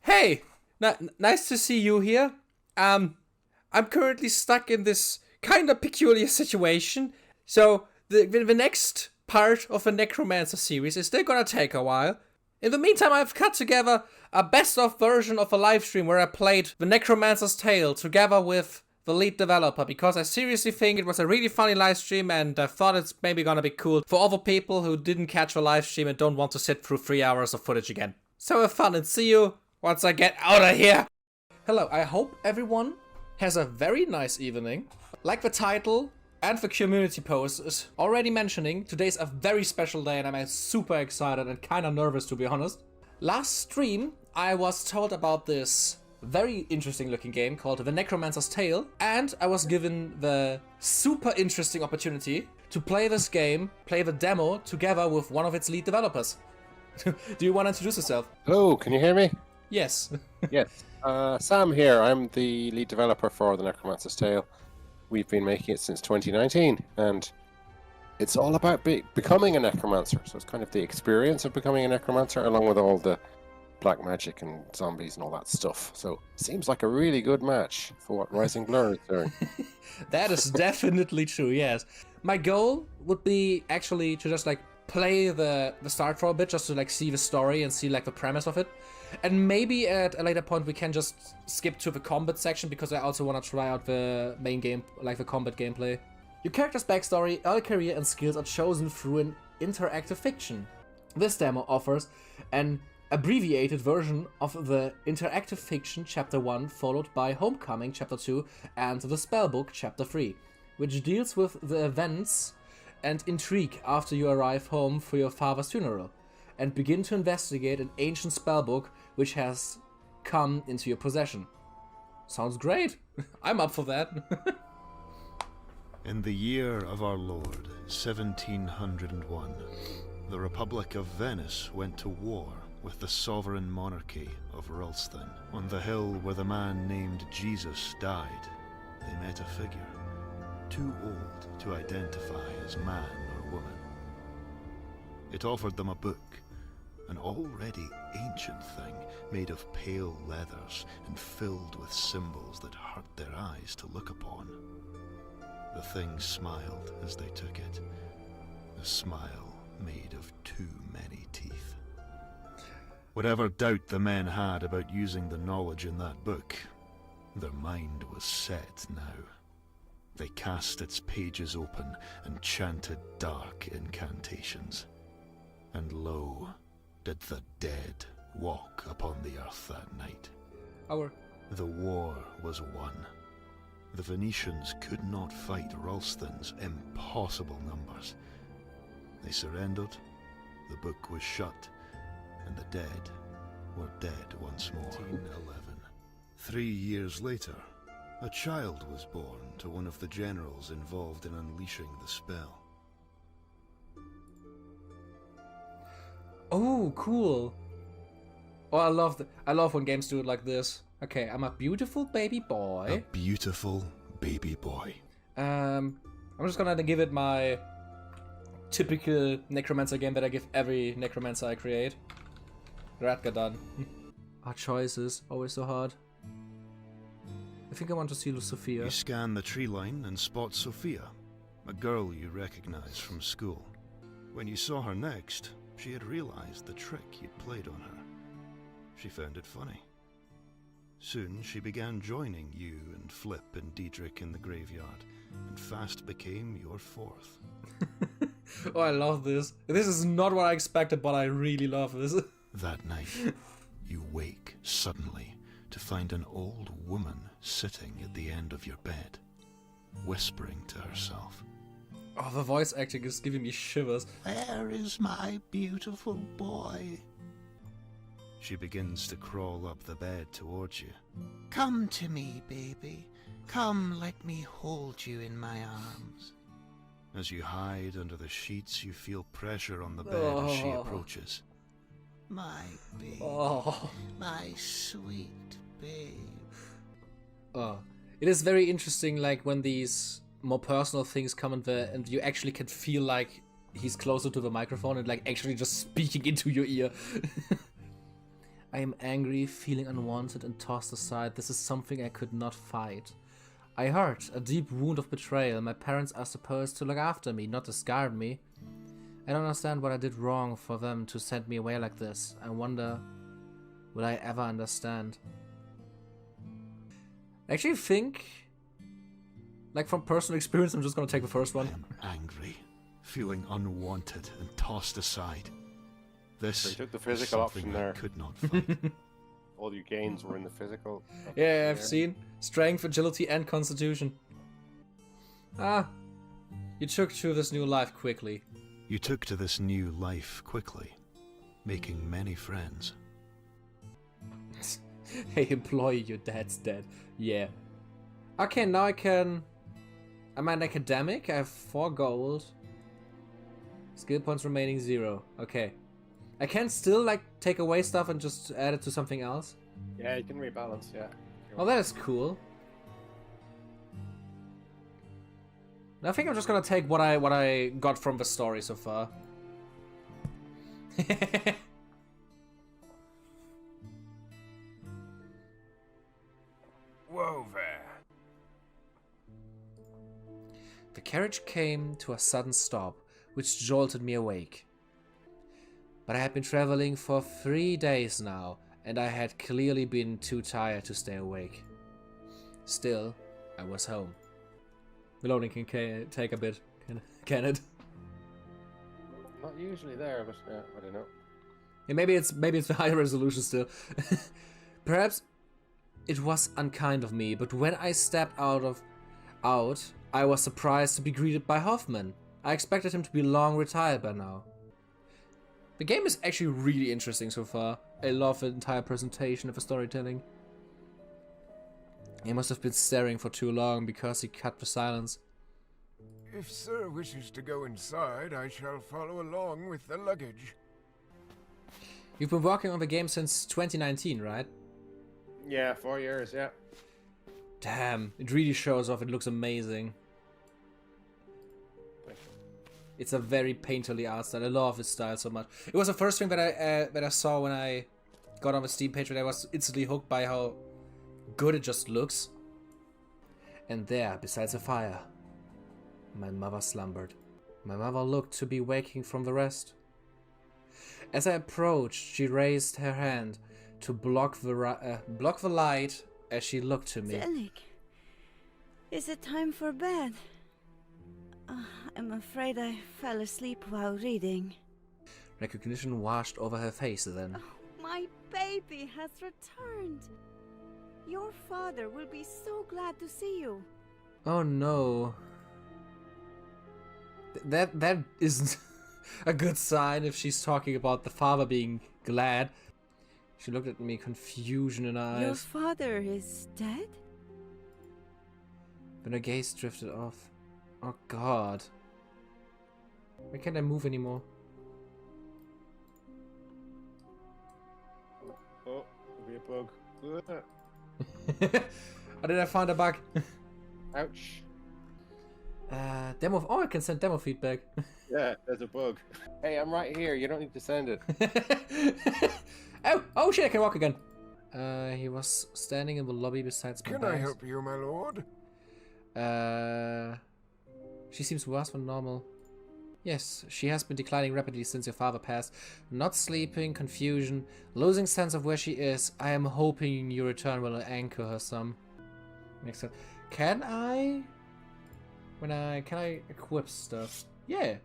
Hey, nice to see you here. I'm currently stuck in this kind of peculiar situation. So the next part of the Necromancer series is still gonna take a while. In the meantime, I've cut together a best-of version of a live stream where I played the Necromancer's Tale together with the lead developer, because I seriously think it was a really funny live stream, and I thought it's maybe gonna be cool for other people who didn't catch a live stream and don't want to sit through 3 hours of footage again. So have fun and see you once I get out of here! Hello, I hope everyone has a very nice evening. Like the title and the community post is already mentioning, today's a very special day and I'm super excited and kinda nervous, to be honest. Last stream, I was told about this very interesting looking game called The Necromancer's Tale, and I was given the super interesting opportunity to play this game, play the demo, together with one of its lead developers. Do you want to introduce yourself? Hello, can you hear me? Yes. Yes. Sam here. I'm the lead developer for The Necromancer's Tale. We've been making it since 2019, and it's all about becoming a necromancer. So it's kind of the experience of becoming a necromancer, along with all the black magic and zombies and all that stuff. So seems like a really good match for what Rising Blur is doing. That is definitely true, yes. My goal would be actually to just like play the start for a bit, just to like see the story and see like the premise of it. And maybe at a later point we can just skip to the combat section, because I also want to try out the main game, like the combat gameplay. Your character's backstory, early career and skills are chosen through an interactive fiction. This demo offers an abbreviated version of the interactive fiction Chapter 1, followed by Homecoming Chapter 2 and the Spellbook Chapter 3, which deals with the events and intrigue after you arrive home for your father's funeral, and begin to investigate an ancient spellbook which has come into your possession. Sounds great! I'm up for that! In the year of our Lord, 1701, the Republic of Venice went to war with the sovereign monarchy of Ralston. On the hill where the man named Jesus died, they met a figure, too old to identify as man or woman. It offered them a book, an already ancient thing made of pale leathers and filled with symbols that hurt their eyes to look upon. The thing smiled as they took it, a smile made of too many teeth. Whatever doubt the men had about using the knowledge in that book, their mind was set now. They cast its pages open and chanted dark incantations. And lo, did the dead walk upon the earth that night. The war was won. The Venetians could not fight Ralston's impossible numbers. They surrendered, the book was shut, and the dead were dead once more. 1811. 3 years later, a child was born to one of the generals involved in unleashing the spell. Oh, cool! Oh, I love when games do it like this. Okay, I'm a beautiful baby boy. A beautiful baby boy. I'm just gonna give it my typical Necromancer game that I give every Necromancer I create. Radgadan. Our choices, always so hard. I think I want to see Sophia. You scan the tree line and spot Sophia, a girl you recognize from school. When you saw her next, she had realized the trick you'd played on her. She found it funny. Soon she began joining you and Flip and Diedrich in the graveyard, and fast became your fourth. Oh, I love this. This is not what I expected, but I really love this. That night, you wake suddenly to find an old woman sitting at the end of your bed, whispering to herself. Oh, the voice acting is giving me shivers. Where is my beautiful boy? She begins to crawl up the bed towards you. Come to me, baby. Come, let me hold you in my arms. As you hide under the sheets, you feel pressure on the bed as she approaches. My babe. Oh. My sweet babe. Oh. It is very interesting, like, when these more personal things come in there and you actually can feel, like, he's closer to the microphone and like actually just speaking into your ear. I am angry, feeling unwanted and tossed aside. This is something I could not fight. I hurt, a deep wound of betrayal. My parents are supposed to look after me, not discard me. I don't understand what I did wrong for them to send me away like this. I wonder, will I ever understand? I actually think, like from personal experience, I'm just gonna take the first one. I am angry, feeling unwanted and tossed aside. This So you took the is physical something option I there. could not fight. All your gains were in the physical. Yeah, I've seen. Strength, agility, and constitution. Ah, you took to this new life quickly. You took to this new life quickly, making many friends. Hey employee, your dad's dead. Yeah. Okay, now I can... I'm an academic, I have 4 gold. Skill points remaining 0. Okay. I can still like take away stuff and just add it to something else. Yeah, you can rebalance, yeah. Oh, that is cool. I think I'm just gonna take what I got from the story so far. Whoa there. The carriage came to a sudden stop, which jolted me awake. But I had been traveling for 3 days now, and I had clearly been too tired to stay awake. Still, I was home. The loading can take a bit, can it? Not usually there, but I don't know. Yeah, maybe it's the higher resolution still. Perhaps it was unkind of me, but when I stepped out, I was surprised to be greeted by Hoffman. I expected him to be long retired by now. The game is actually really interesting so far. I love the entire presentation of the storytelling. He must have been staring for too long because he cut the silence. If Sir wishes to go inside, I shall follow along with the luggage. You've been working on the game since 2019, right? Yeah, 4 years, yeah. Damn, it really shows off. It looks amazing. It's a very painterly art style. I love his style so much. It was the first thing that I saw when I got on the Steam page, and I was instantly hooked by how good it just looks. And there, besides the fire, my mother slumbered. My mother looked to be waking from the rest. As I approached, she raised her hand to block the light as she looked to me. Zelig, is it time for bed? I'm afraid I fell asleep while reading. Recognition washed over her face then. Oh, my baby has returned. Your father will be so glad to see you. Oh no. That isn't a good sign if she's talking about the father being glad. She looked at me, confusion in her Your eyes. father is dead? Then her gaze drifted off. Oh god. Why can't I move anymore? Oh, there'll be a bug. How did I find a bug? Ouch. Demo. Oh, I can send demo feedback. Yeah, there's a bug. Hey, I'm right here. You don't need to send it. Oh shit! I can walk again. He was standing in the lobby besides my Can bags. I help you, my lord? She seems worse than normal. Yes, she has been declining rapidly since your father passed. Not sleeping, confusion, losing sense of where she is. I am hoping your return will anchor her some. Makes sense. Can I equip stuff? Yeah.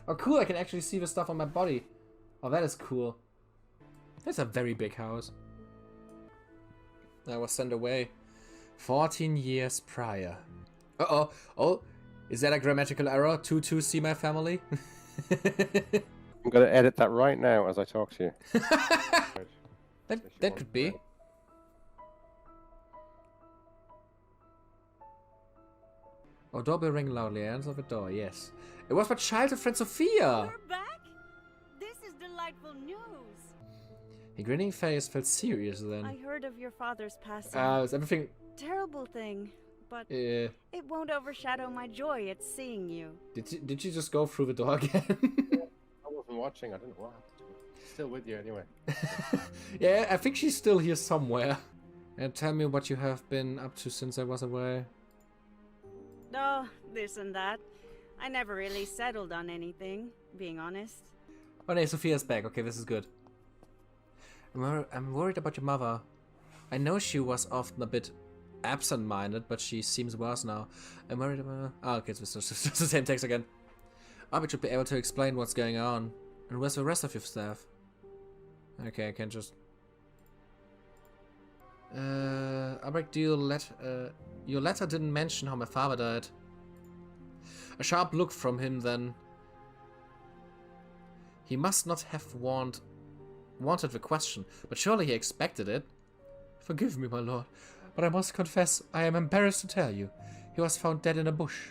Oh cool, I can actually see the stuff on my body. Oh, that is cool. That's a very big house. I was sent away 14 years prior. Uh-oh. Oh, is that a grammatical error? 2 see my family? I'm going to edit that right now as I talk to you. that could be. Oh, doorbell rang loudly. I answered the door, yes. It was my childhood friend Sophia! You're back? This is delightful news. Her grinning face felt serious then. I heard of your father's passing. Is everything... Terrible thing. but Uh, it won't overshadow my joy at seeing you. did you just go through the door again? I wasn't watching. I don't know what happened to it. Still with you anyway. Yeah, I think she's still here somewhere. And tell me what you have been up to since I was away. Oh, this and that. I never really settled on anything, being honest. Oh no, Sophia's back. Okay, this is good. I'm worried about your mother. I know she was often a bit absent-minded, but she seems worse now. I'm worried about her. Oh, okay, it's just the same text again. Albert should be able to explain what's going on. And where's the rest of your staff? Okay, I can just... Albert, your letter didn't mention how my father died. A sharp look from him then. He must not have wanted the question, but surely he expected it. Forgive me, my lord, but I must confess I am embarrassed to tell you. He was found dead in a bush.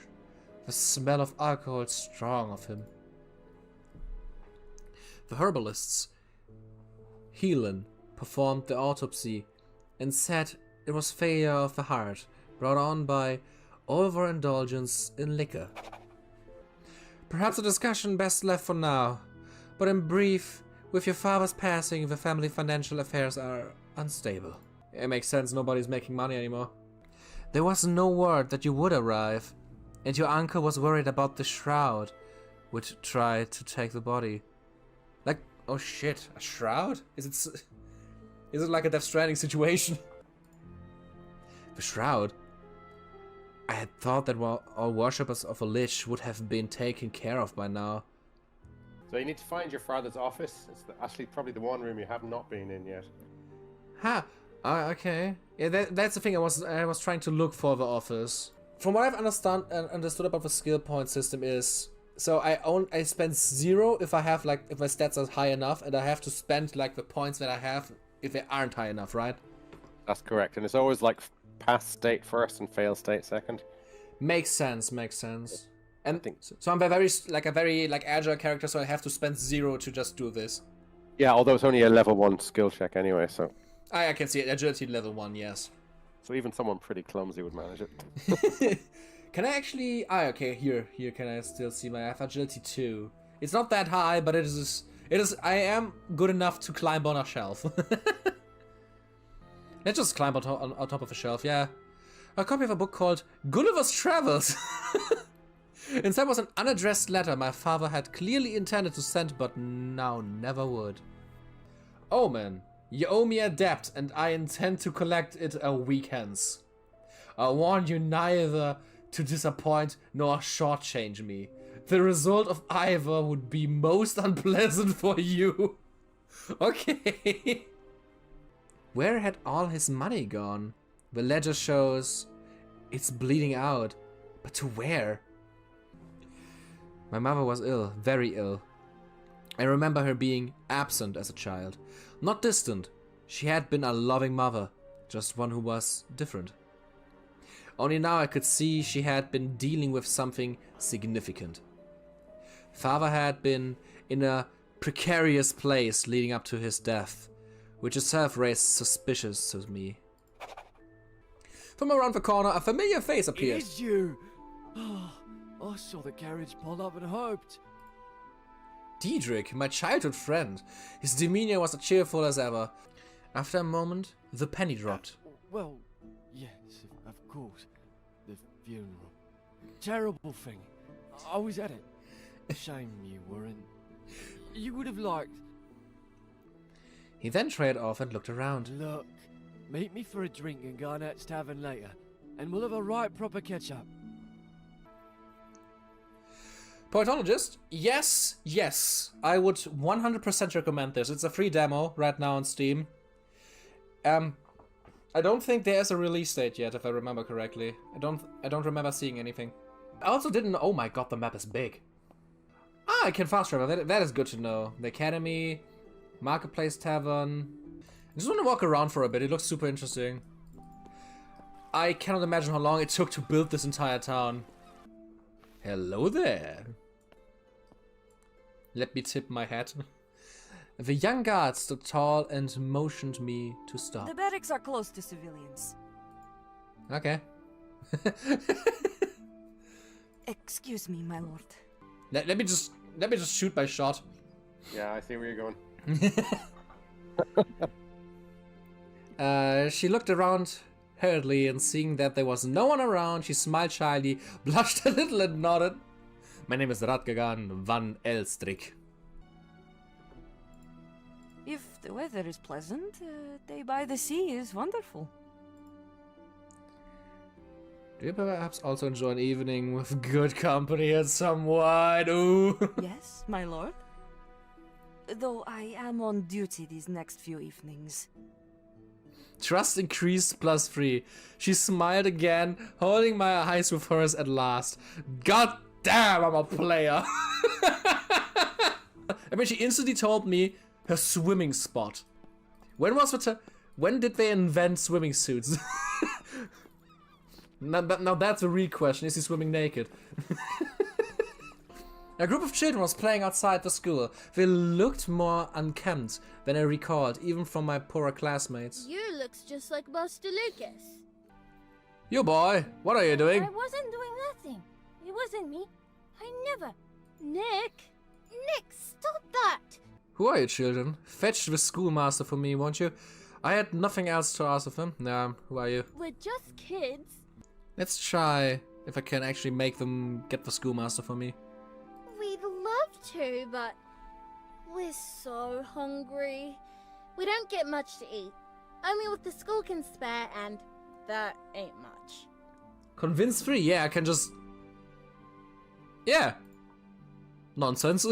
The smell of alcohol is strong of him. The herbalists, Heelan, performed the autopsy and said it was failure of the heart brought on by overindulgence in liquor. Perhaps a discussion best left for now, but in brief, with your father's passing, the family financial affairs are unstable. It makes sense, nobody's making money anymore. There was no word that you would arrive, and your uncle was worried about the shroud, which tried to take the body. Like, oh shit, a shroud? Is it like a Death Stranding situation? The shroud? I had thought that all worshippers of a lich would have been taken care of by now. So you need to find your father's office. It's actually probably the one room you have not been in yet. Ha! Okay. Yeah, that's the thing. I was trying to look for the office. From what I've understood about the skill point system is, so I spend 0 if I have if my stats are high enough, and I have to spend the points that I have if they aren't high enough, right? That's correct, and it's always pass state first and fail state second. Makes sense. And I think so I'm a very agile character, so I have to spend 0 to just do this. Yeah, although it's only a level 1 skill check anyway, so. I can see it. Agility level 1, yes. So even someone pretty clumsy would manage it. Can I actually... okay, here can I still see my agility 2. It's not that high, but it is... I am good enough to climb on a shelf. Let's just climb on top of a shelf, yeah. A copy of a book called Gulliver's Travels. Inside was an unaddressed letter my father had clearly intended to send, but now never would. Oh man, you owe me a debt, and I intend to collect it a week hence. I warn you neither to disappoint nor shortchange me. The result of either would be most unpleasant for you. Okay. Where had all his money gone? The ledger shows it's bleeding out, but to where? My mother was ill, very ill. I remember her being absent as a child. Not distant. She had been a loving mother, just one who was different. Only now I could see she had been dealing with something significant. Father had been in a precarious place leading up to his death, which itself raised suspicions to me. From around the corner, a familiar face appeared. It is you! Oh, I saw the carriage pull up and hoped. Diedrich, my childhood friend. His demeanor was as cheerful as ever. After a moment, the penny dropped. Well, yes, of course. The funeral. Terrible thing. I was at it. Shame you weren't. You would have liked... He then trailed off and looked around. Look, meet me for a drink in Garnett's Tavern later, and we'll have a right proper catch-up. Poetologist? Yes. I would 100% recommend this. It's a free demo right now on Steam. I don't think there's a release date yet, if I remember correctly. I don't remember seeing anything. I also didn't know... Oh my god, the map is big. I can fast travel. That is good to know. The Academy, Marketplace Tavern. I just want to walk around for a bit. It looks super interesting. I cannot imagine how long it took to build this entire town. Hello there. Let me tip my hat. The young guard stood tall and motioned me to stop. The barracks are close to civilians. Okay. Excuse me, my lord. Let me just shoot my shot. Yeah, I see where you're going. She looked around hurriedly, and seeing that there was no one around, she smiled shyly, blushed a little, and nodded. My name is Radgagan van Elstrik. If the weather is pleasant, a day by the sea is wonderful. Do you perhaps also enjoy an evening with good company and some wine? Ooh. Yes, my lord. Though I am on duty these next few evenings. Trust increased +3. She smiled again, holding my eyes with hers at last. God damn, I'm a player. I mean, she instantly told me her swimming spot. When did they invent swimming suits? Now that's a real question. Is he swimming naked? A group of children was playing outside the school. They looked more unkempt than I recalled, even from my poorer classmates. You looks just like Master Lucas. You boy, what are you doing? I wasn't doing nothing. It wasn't me. I never. Nick! Nick, stop that! Who are you, children? Fetch the schoolmaster for me, won't you? I had nothing else to ask of him. Nah, who are you? We're just kids. Let's try if I can actually make them get the schoolmaster for me. We'd love to, but we're so hungry. We don't get much to eat. Only what the school can spare, and that ain't much. Convince 3, yeah, I can just... Yeah. Nonsense.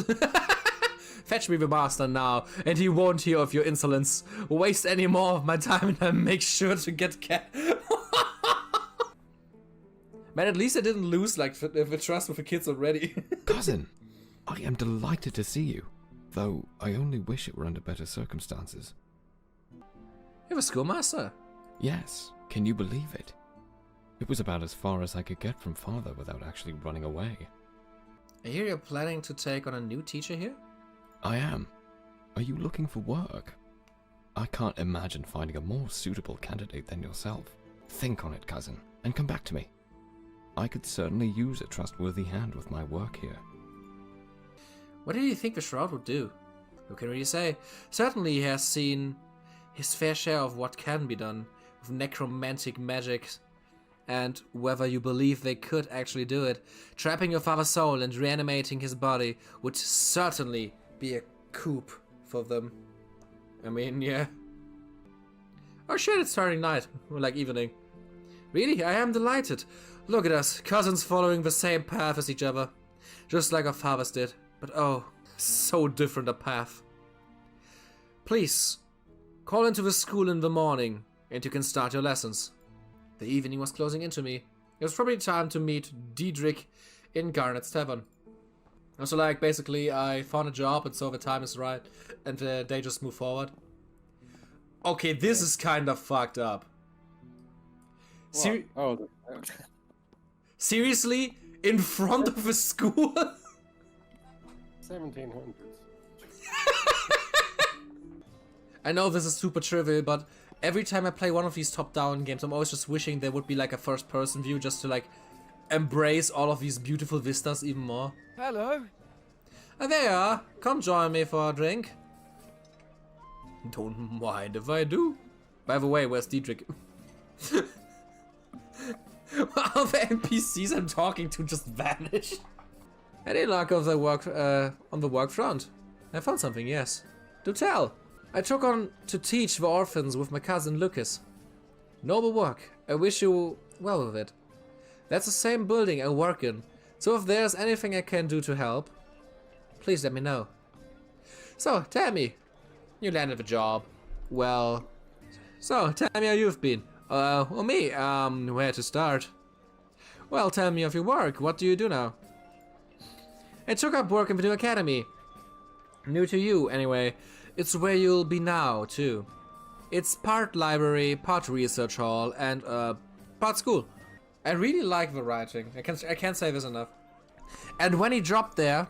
Fetch me the master now, and he won't hear of your insolence. Waste any more of my time, and I'll make sure to get Man, at least I didn't lose like the trust with the kids already. Cousin, I am delighted to see you, though I only wish it were under better circumstances. You have a schoolmaster? Yes, can you believe it? It was about as far as I could get from father without actually running away. I hear you're planning to take on a new teacher here? I am. Are you looking for work? I can't imagine finding a more suitable candidate than yourself. Think on it, cousin, and come back to me. I could certainly use a trustworthy hand with my work here. What did you think the Shroud would do? Who can really say? Certainly he has seen his fair share of what can be done with necromantic magic, and whether you believe they could actually do it, trapping your father's soul and reanimating his body would certainly be a coup for them. I mean, yeah. Oh shit, it's Saturday night, or like evening. Really, I am delighted. Look at us, cousins following the same path as each other. Just like our fathers did. But oh, so different a path. Please, call into the school in the morning, and you can start your lessons. The evening was closing into me. It was probably time to meet Diedrich in Garnet's Tavern. Also, like, basically, I found a job, and so the time is right, and they just move forward. Okay, this is kind of fucked up. Seriously? In front of a school? 1700s. I know this is super trivial, but every time I play one of these top-down games, I'm always just wishing there would be like a first-person view just to like embrace all of these beautiful vistas even more. Hello. And there you are. Come join me for a drink. Don't mind if I do. By the way, where's Diedrich? All the NPCs I'm talking to just vanish. Any luck of the work on the work front? I found something, yes. Do tell. I took on to teach the orphans with my cousin Lucas. Noble work. I wish you well with it. That's the same building I work in, so if there's anything I can do to help, please let me know. So, tell me, you landed the job. Well, so tell me how you've been. Well, me, where to start? Well, tell me of your work. What do you do now? I took up work in the new academy. New to you, anyway. It's where you'll be now, too. It's part library, part research hall, and, part school. I really like the writing. I can't say this enough. And when he dropped there,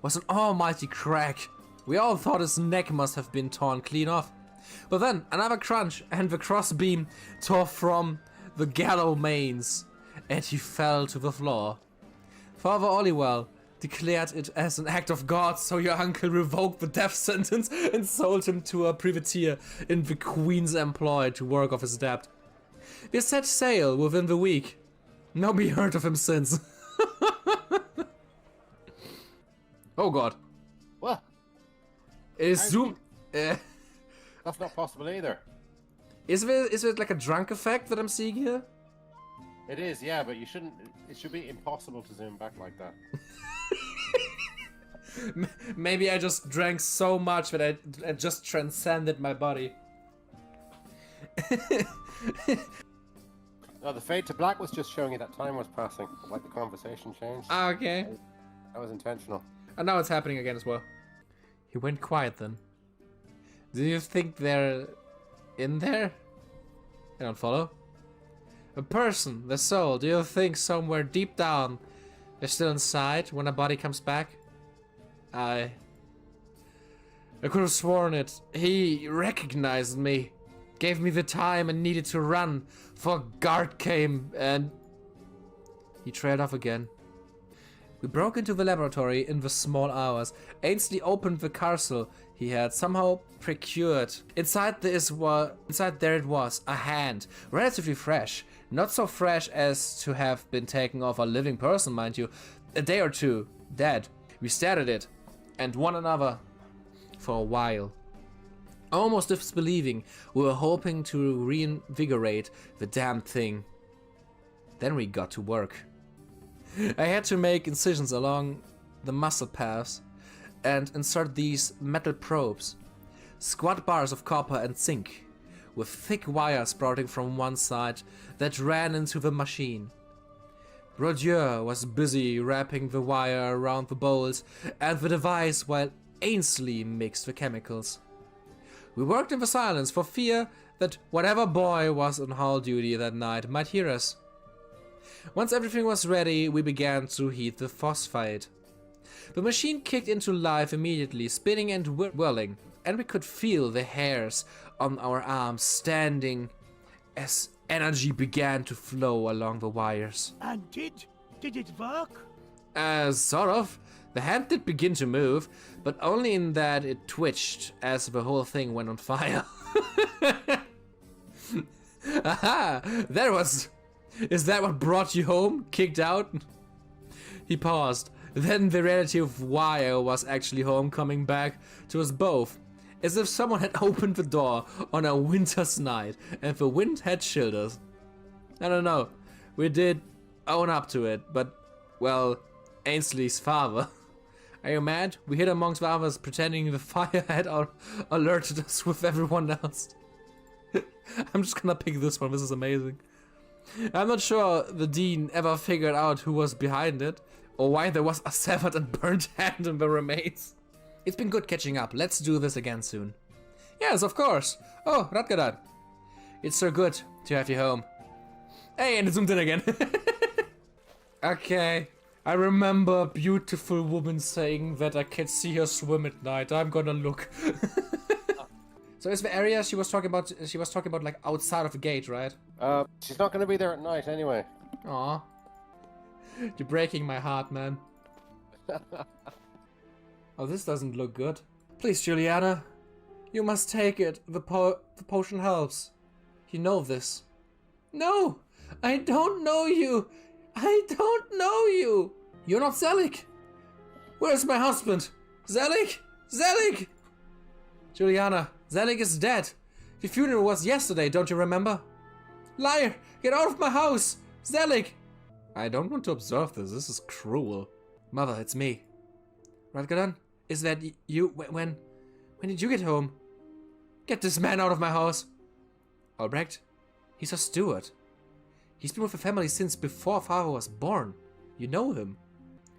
was an almighty crack. We all thought his neck must have been torn clean off. But then, another crunch, and the crossbeam tore from the gallows mains, and he fell to the floor. Father Oliwell declared it as an act of God, so your uncle revoked the death sentence and sold him to a privateer in the Queen's employ to work off his debt. We set sail within the week. Nobody heard of him since. Oh god. What? Is Zoom... That's not possible either. Is it like a drunk effect that I'm seeing here? It is, yeah, but you shouldn't. It should be impossible to zoom back like that. Maybe I just drank so much that I just transcended my body. No, the fade to black was just showing you that time was passing, like the conversation changed. Ah, okay. That was intentional. And now it's happening again as well. He went quiet then. Do you think they're in there? I don't follow. A person, the soul, do you think somewhere deep down they're still inside when a body comes back? I could have sworn it. He recognized me, gave me the time and needed to run, for a guard came and... He trailed off again. We broke into the laboratory in the small hours. Ainsley opened the parcel he had somehow procured. Inside there it was, a hand, relatively fresh. Not so fresh as to have been taken off a living person, mind you. A day or two, dead. We stared at it, and one another, for a while. Almost disbelieving, we were hoping to reinvigorate the damned thing. Then we got to work. I had to make incisions along the muscle paths and insert these metal probes, squat bars of copper and zinc, with thick wire sprouting from one side that ran into the machine. Rodier was busy wrapping the wire around the bolts and the device while Ainsley mixed the chemicals. We worked in the silence for fear that whatever boy was on hall duty that night might hear us. Once everything was ready, we began to heat the phosphide. The machine kicked into life immediately, spinning and whirling, and we could feel the hairs on our arms standing as energy began to flow along the wires. And did it work? Sort of. The hand did begin to move, but only in that it twitched as the whole thing went on fire. Aha! Is that what brought you home? Kicked out? He paused. Then the reality of wire was actually home coming back to us both. As if someone had opened the door on a winter's night and the wind had chilled us. I don't know. We did own up to it, but, well, Ainsley's father. Are you mad? We hid amongst the others pretending the fire had alerted us with everyone else. I'm just gonna pick this one. This is amazing. I'm not sure the Dean ever figured out who was behind it, or why there was a severed and burnt hand in the remains. It's been good catching up. Let's do this again soon. Yes, of course. Oh, Radgadan. It's so good to have you home. Hey, and it zoomed in again. Okay. I remember a beautiful woman saying that I can see her swim at night. I'm gonna look. So is the area she was talking about like outside of the gate, right? She's not going to be there at night anyway. Aw. You're breaking my heart, man. Oh, this doesn't look good. Please, Juliana. You must take it. The potion helps. You know this. No! I don't know you! I don't know you! You're not Zelig! Where's my husband? Zelig! Zelig! Juliana, Zelig is dead. The funeral was yesterday, don't you remember? Liar! Get out of my house! Zelig! I don't want to observe this. This is cruel. Mother, it's me. Radgadan, is that you? When did you get home? Get this man out of my house! Albrecht, he's a steward. He's been with the family since before Father was born. You know him.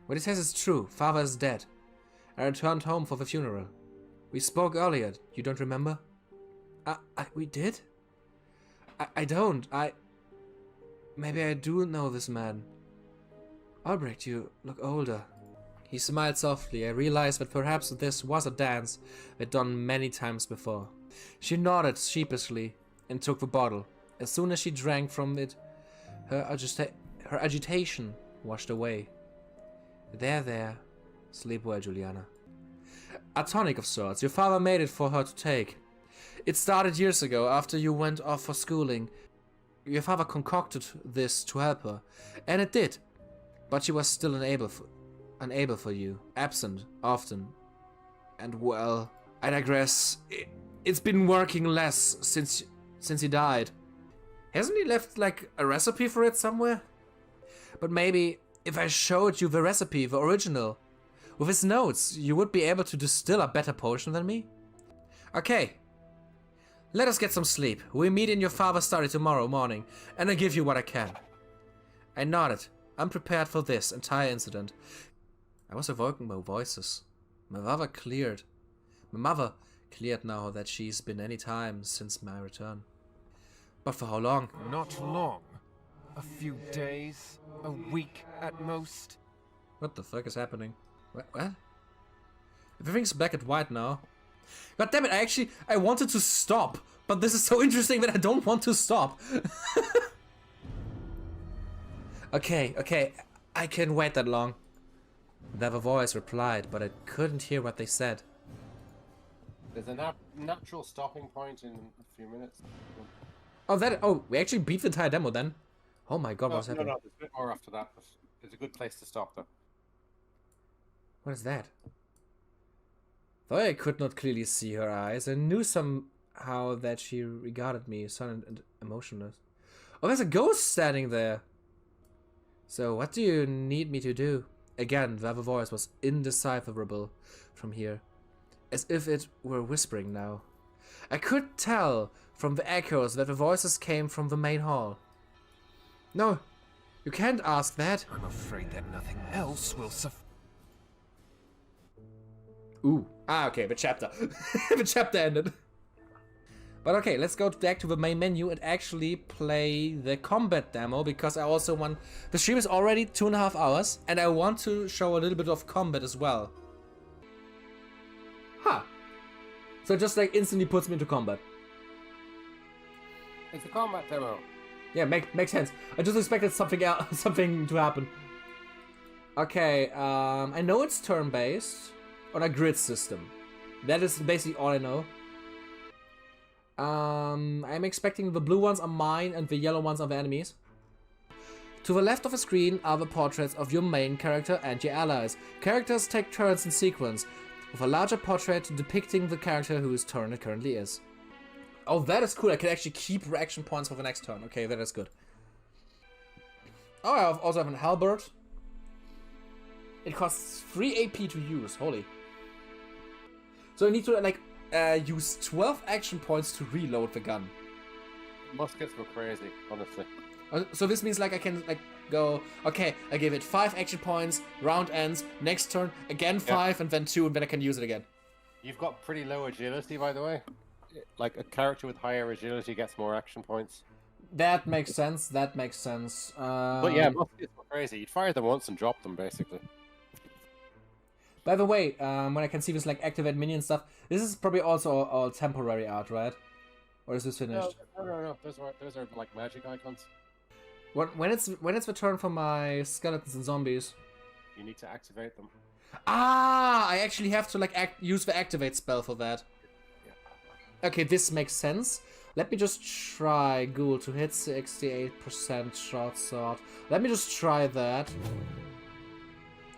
What he says is true. Father is dead. I returned home for the funeral. We spoke earlier. You don't remember? We did? I don't. Maybe I do know this man. Albrecht, you look older. He smiled softly. I realized that perhaps this was a dance they'd done many times before. She nodded sheepishly and took the bottle. As soon as she drank from it, her agitation washed away. There. Sleep well, Juliana. A tonic of sorts. Your father made it for her to take. It started years ago, after you went off for schooling. Your father concocted this to help her, and it did. But she was still unable for you, absent, often. And well, I digress. It's been working less since he died. Hasn't he left, like, a recipe for it somewhere? But maybe if I showed you the recipe, the original, with his notes, you would be able to distill a better potion than me? Okay. Let us get some sleep. We meet in your father's study tomorrow morning, and I give you what I can. I nodded, unprepared for this entire incident. I was awoken by voices. My mother cleared now that she's been any time since my return. But for how long? Not long. A few days, a week at most. What the fuck is happening? What? Everything's black and white now. God damn it, I wanted to stop, but this is so interesting that I don't want to stop. Okay, I can't wait that long. The other voice replied, but I couldn't hear what they said. There's a natural stopping point in a few minutes. Oh, we actually beat the entire demo then? Oh my god, what's happening? No, there's a bit more after that, but it's a good place to stop though. What is that? Though I could not clearly see her eyes, I knew somehow that she regarded me, silent and emotionless. Oh, there's a ghost standing there! So, what do you need me to do? Again, the other voice was indecipherable from here, as if it were whispering now. I could tell from the echoes that the voices came from the main hall. No, you can't ask that. I'm afraid that nothing else will suffice. Ooh. Okay, the chapter. The chapter ended. But okay, let's go back to the main menu and actually play the combat demo, because I also want... The stream is already 2.5 hours, and I want to show a little bit of combat as well. Huh. So it just like instantly puts me into combat. It's a combat demo. Yeah, makes sense. I just expected something else, something to happen. Okay, I know it's turn-based on a grid system. That is basically all I know. I'm expecting the blue ones are mine and the yellow ones are the enemies. To the left of the screen are the portraits of your main character and your allies. Characters take turns in sequence, with a larger portrait depicting the character whose turn it currently is. Oh, that is cool. I can actually keep reaction points for the next turn. Okay, that is good. Oh, I also have an halberd. It costs 3 AP to use. Holy. So I need to, like, use 12 action points to reload the gun. Muskets go crazy, honestly. So this means, like, I can, like, go, okay, I give it 5 action points, round ends, next turn, again 5, and then 2, and then I can use it again. You've got pretty low agility, by the way. Like, a character with higher agility gets more action points. That makes sense, that makes sense. But yeah, muskets go crazy. You'd fire them once and drop them, basically. By the way, when I can see this, like, activate minion stuff, this is probably also all temporary art, right? Or is this finished? No. Those are like magic icons. When it's the turn for my skeletons and zombies, you need to activate them. Ah, I actually have to, like, use the activate spell for that. Yeah. Okay, this makes sense. Let me just try Ghoul to hit 68% short sword. Let me just try that.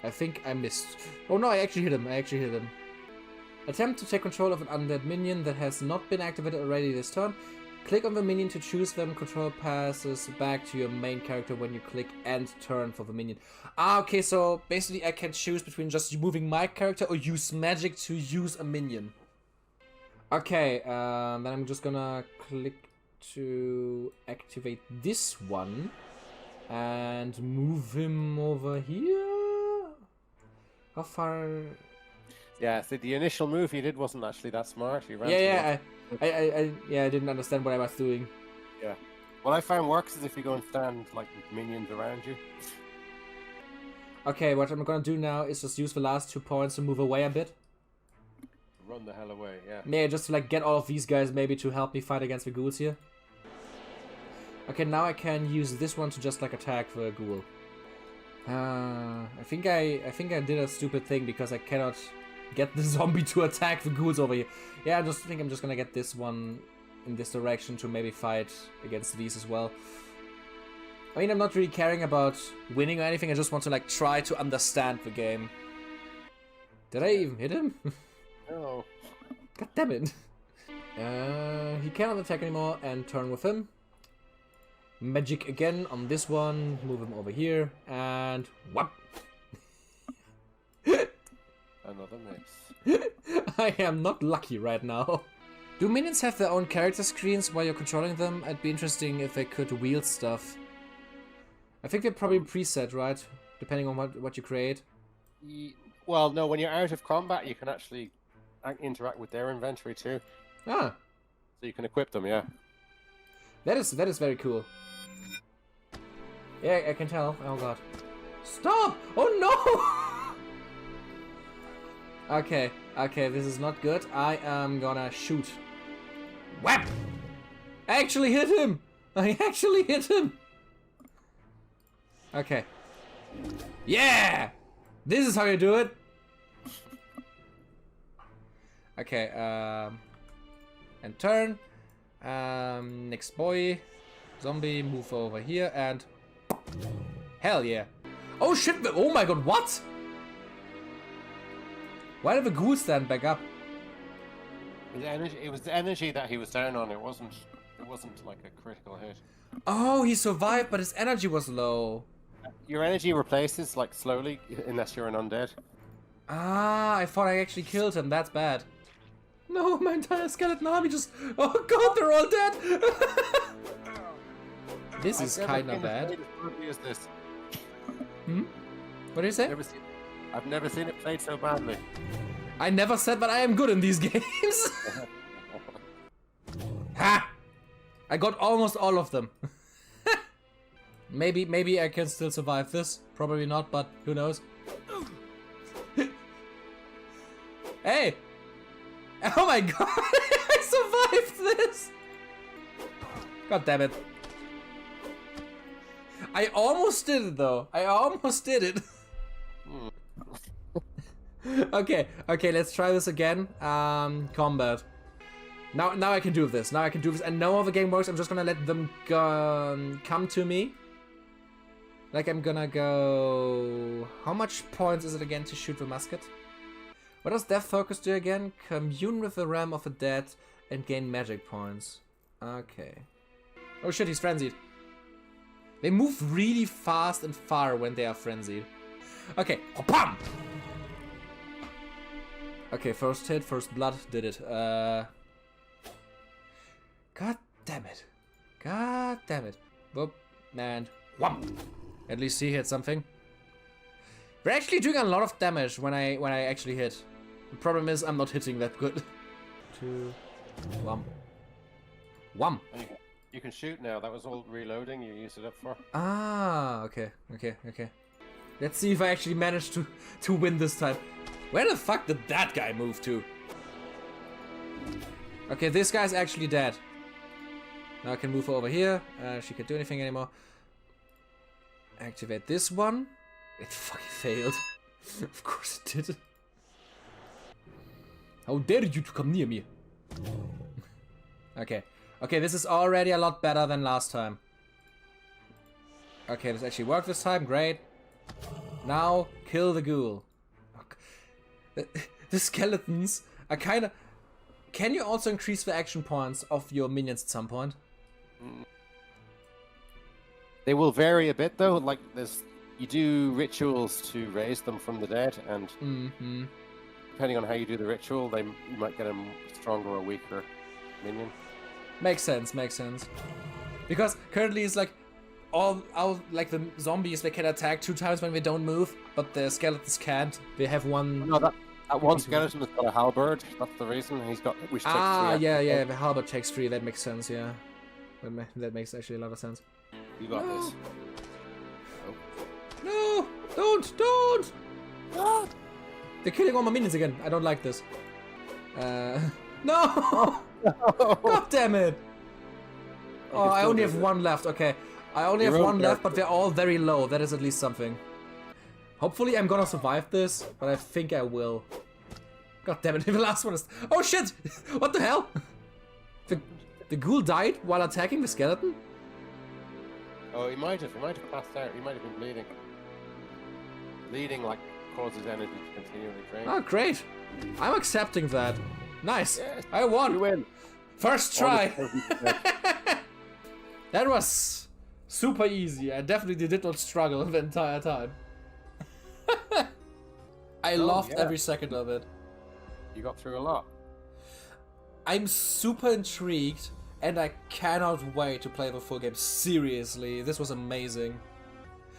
I think I missed. Oh no, I actually hit him. Attempt to take control of an undead minion that has not been activated already this turn. Click on the minion to choose them. Control passes back to your main character when you click end turn for the minion. Ah, okay, so basically I can choose between just moving my character or use magic to use a minion. Okay, then I'm just gonna click to activate this one and move him over here. How far? Yeah, so the initial move you did wasn't actually that smart. You ran. Yeah, I didn't understand what I was doing. Yeah. What I found works is if you go and stand like with minions around you. Okay, what I'm gonna do now is just use the last 2 points to move away a bit. Run the hell away, yeah. Yeah, just to, like, get all of these guys maybe to help me fight against the ghouls here. Okay, now I can use this one to just like attack the ghoul. I think I did a stupid thing because I cannot get the zombie to attack the ghouls over here. Yeah, I just think I'm just gonna get this one in this direction to maybe fight against these as well. I mean, I'm not really caring about winning or anything. I just want to like try to understand the game. Did I even hit him? No. God damn it. He cannot attack anymore and turn with him. Magic again on this one. Move him over here and whap. Another miss. I am not lucky right now. Do minions have their own character screens while you're controlling them? It'd be interesting if they could wield stuff. I think they're probably preset, right? Depending on what you create. Well, no, when you're out of combat, you can actually interact with their inventory too. Ah. So you can equip them, yeah. That is very cool. Yeah, I can tell. Oh god. Stop! Oh no! Okay, this is not good. I am gonna shoot. Whap! I actually hit him! I actually hit him! Okay. Yeah! This is how you do it! Okay, and turn. Next boy. Zombie, move over here and... Hell yeah. Oh shit, oh my god, what? Why did the ghoul stand back up? It was the energy that he was down on. It wasn't like a critical hit. Oh, he survived, but his energy was low. Your energy replaces like slowly, unless you're an undead. Ah, I thought I actually killed him. That's bad. No, my entire skeleton army just... Oh god, they're all dead! This is kinda bad. Hmm? What did you say? I've never seen it played so badly. I never said that I am good in these games. Ha! I got almost all of them. Maybe I can still survive this. Probably not, but who knows? Hey! Oh my god! I survived this! God damn it. I almost did it though. I almost did it. Okay, let's try this again. Combat. Now I can do this. Now I can do this. And no other game works. I'm just gonna let them come to me. Like I'm gonna go... How much points is it again to shoot the musket? What does Death Focus do again? Commune with the realm of the dead and gain magic points. Okay. Oh shit, he's frenzied. They move really fast and far when they are frenzied. Okay, Hopam! Okay, first hit, first blood, did it. God damn it. God damn it. Whoop, and wham! At least he hit something. We're actually doing a lot of damage when I actually hit. The problem is I'm not hitting that good. 2, 1. Wham! You can shoot now. That was all reloading you used it up for. Ah, okay. Let's see if I actually manage to win this time. Where the fuck did that guy move to? Okay, this guy's actually dead. Now I can move over here. She can't do anything anymore. Activate this one. It fucking failed. Of course it did. How dare you to come near me? Okay, this is already a lot better than last time. Okay, this actually worked this time, great. Now, kill the ghoul. The skeletons are kinda... Can you also increase the action points of your minions at some point? They will vary a bit though, like you do rituals to raise them from the dead, and depending on how you do the ritual, you might get a stronger or weaker minion. Makes sense. Because currently it's like like the zombies, they can attack 2 times when they don't move, but the skeletons can't. They have one. No, that one skeleton has got a halberd. That's the reason he's got. Which takes 3 yeah. The halberd takes 3. That makes sense. Yeah, that makes actually a lot of sense. You got this. No! Don't! Ah! They're killing all my minions again. I don't like this. No! God damn it! Oh, I only have one left. Okay. I only have one left, but they're all very low. That is at least something. Hopefully I'm gonna survive this, but I think I will. God damn it, the last one is... Oh shit! What the hell? The ghoul died while attacking the skeleton? Oh, he might have passed out. He might have been bleeding. Bleeding, like, causes energy to continually drain. Oh, great. I'm accepting that. Nice. Yes, I won. you win. First try. That was super easy. I definitely did not struggle the entire time. I loved every second of it. You got through a lot. I'm super intrigued, and I cannot wait to play the full game. Seriously, this was amazing.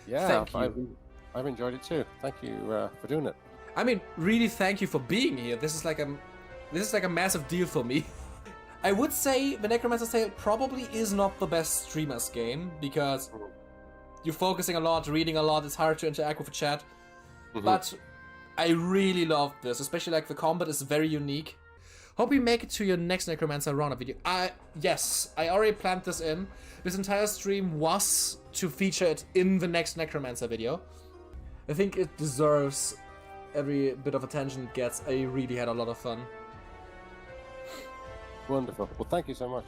Yeah, Thank you. I've enjoyed it too. Thank you for doing it. I mean, really, thank you for being here. This is like a massive deal for me. I would say the Necromancer's Tale probably is not the best streamer's game because you're focusing a lot, reading a lot. It's hard to interact with the chat, but I really loved this. Especially like the combat is very unique. Hope you make it to your next Necromancer Runner video. Yes, I already planned this in. This entire stream was to feature it in the next Necromancer video. I think it deserves every bit of attention it gets. I really had a lot of fun. Wonderful. Well, thank you so much.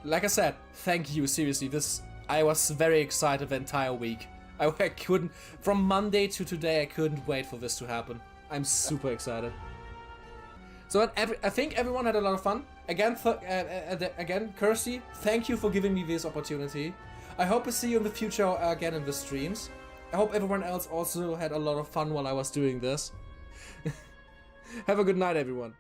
Like I said, thank you. Seriously, I was very excited the entire week. I couldn't, from Monday to today, I couldn't wait for this to happen. I'm super excited. So I think everyone had a lot of fun. Again, Kirsty, thank you for giving me this opportunity. I hope to see you in the future again in the streams. I hope everyone else also had a lot of fun while I was doing this. Have a good night, everyone.